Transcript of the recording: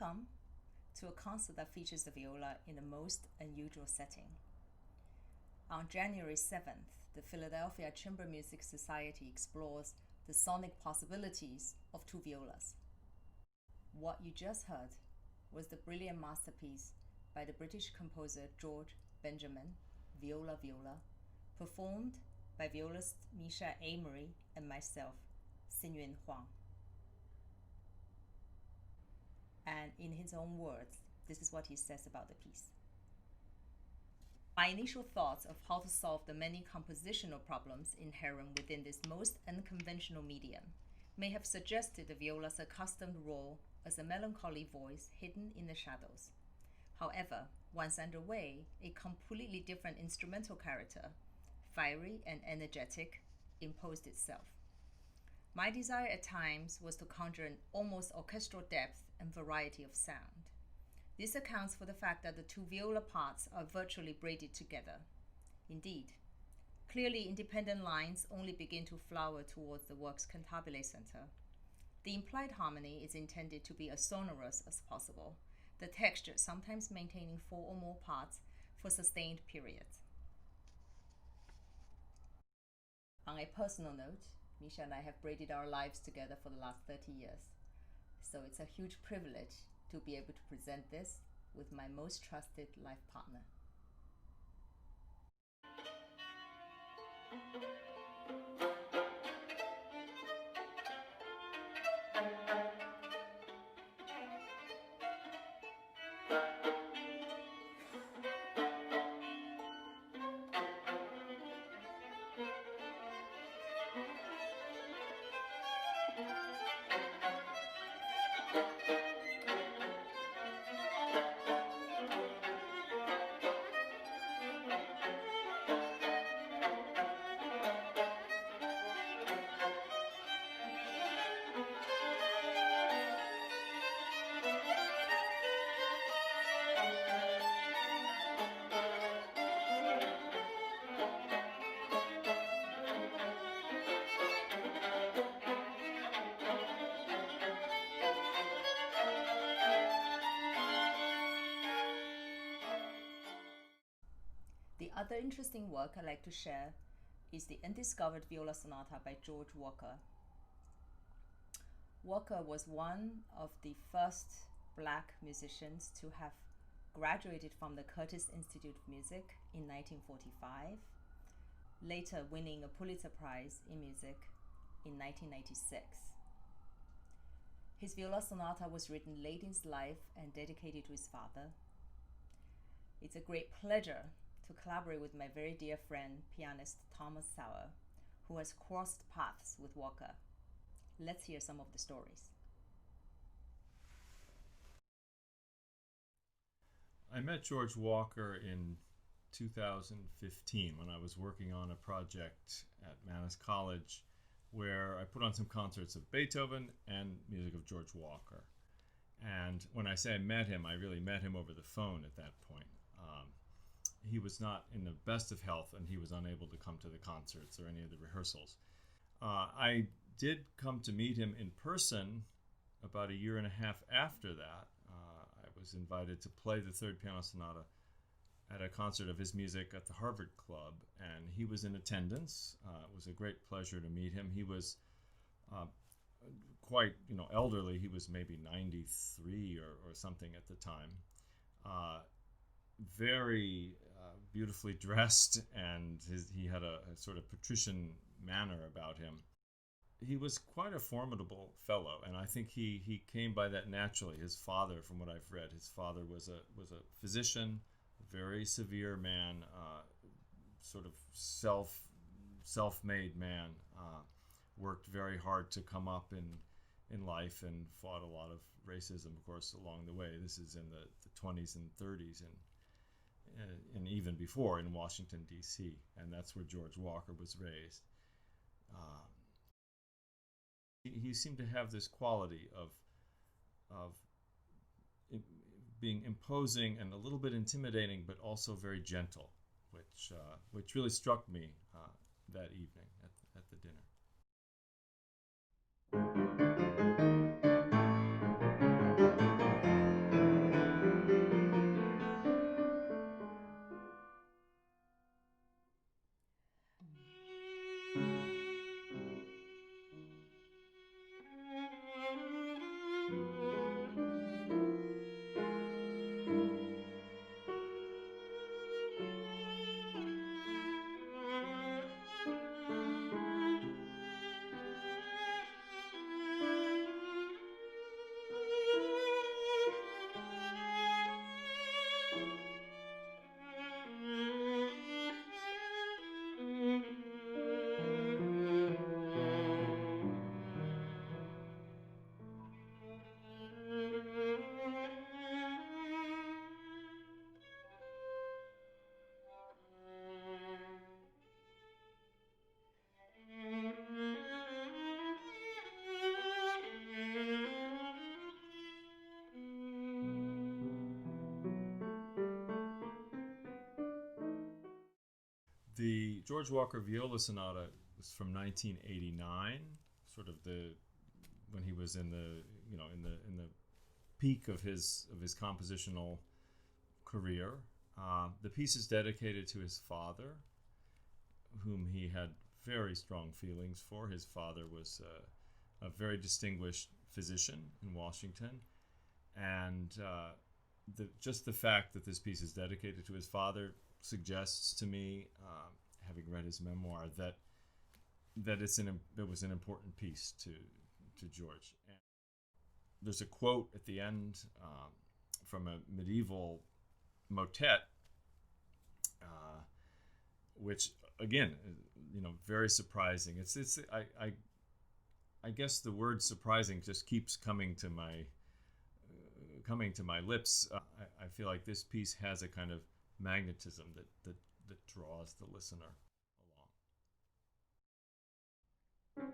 Welcome to a concert that features the viola in the most unusual setting. On January 7th, the Philadelphia Chamber Music Society explores the sonic possibilities of two violas. What you just heard was the brilliant masterpiece by the British composer George Benjamin, Viola Viola, performed by violist Misha Amory and myself, Hsin-Yun. And in his own words, this is what he says about the piece. My initial thoughts of how to solve the many compositional problems inherent within this most unconventional medium may have suggested the viola's accustomed role as a melancholy voice hidden in the shadows. However, once underway, a completely different instrumental character, fiery and energetic, imposed itself. My desire at times was to conjure an almost orchestral depth and variety of sound. This accounts for the fact that the two viola parts are virtually braided together. Indeed, clearly independent lines only begin to flower towards the work's cantabile center. The implied harmony is intended to be as sonorous as possible, the texture sometimes maintaining 4 or more parts for sustained periods. On a personal note, Misha and I have braided our lives together for the last 30 years. So it's a huge privilege to be able to present this with my most trusted life partner. The other interesting work I'd like to share is the Undiscovered Viola Sonata by George Walker. Walker was one of the first black musicians to have graduated from the Curtis Institute of Music in 1945, later winning a Pulitzer Prize in Music in 1996. His viola sonata was written late in his life and dedicated to his father. It's a great pleasure to collaborate with my very dear friend, pianist Thomas Sauer, who has crossed paths with Walker. Let's hear some of the stories. I met George Walker in 2015 when I was working on a project at Mannes College where I put on some concerts of Beethoven and music of George Walker. And when I say I met him, I really met him over the phone at that point. He was not in the best of health and he was unable to come to the concerts or any of the rehearsals. I did come to meet him in person about a year and a half after that. I was invited to play the Third Piano Sonata at a concert of his music at the Harvard Club, and he was in attendance. It was a great pleasure to meet him. He was quite elderly. He was maybe 93 or something at the time. Very beautifully dressed, and he had a sort of patrician manner about him. He was quite a formidable fellow, and I think he came by that naturally. His father, from what I've read, his father was a physician, a very severe man, sort of self-made man, worked very hard to come up in life and fought a lot of racism, of course, along the way. This is in the 20s and 30s and even before in Washington, D.C., and that's where George Walker was raised. He seemed to have this quality of being imposing and a little bit intimidating, but also very gentle, which really struck me that evening at the dinner. The George Walker Viola Sonata was from 1989, sort of when he was in the peak of his compositional career. The piece is dedicated to his father, whom he had very strong feelings for. His father was a very distinguished physician in Washington, and just the fact that this piece is dedicated to his father suggests to me, having read his memoir, that it was an important piece to George. And there's a quote at the end from a medieval motet, which again, very surprising. I guess the word surprising just keeps coming to my lips. I feel like this piece has a kind of magnetism that draws the listener along.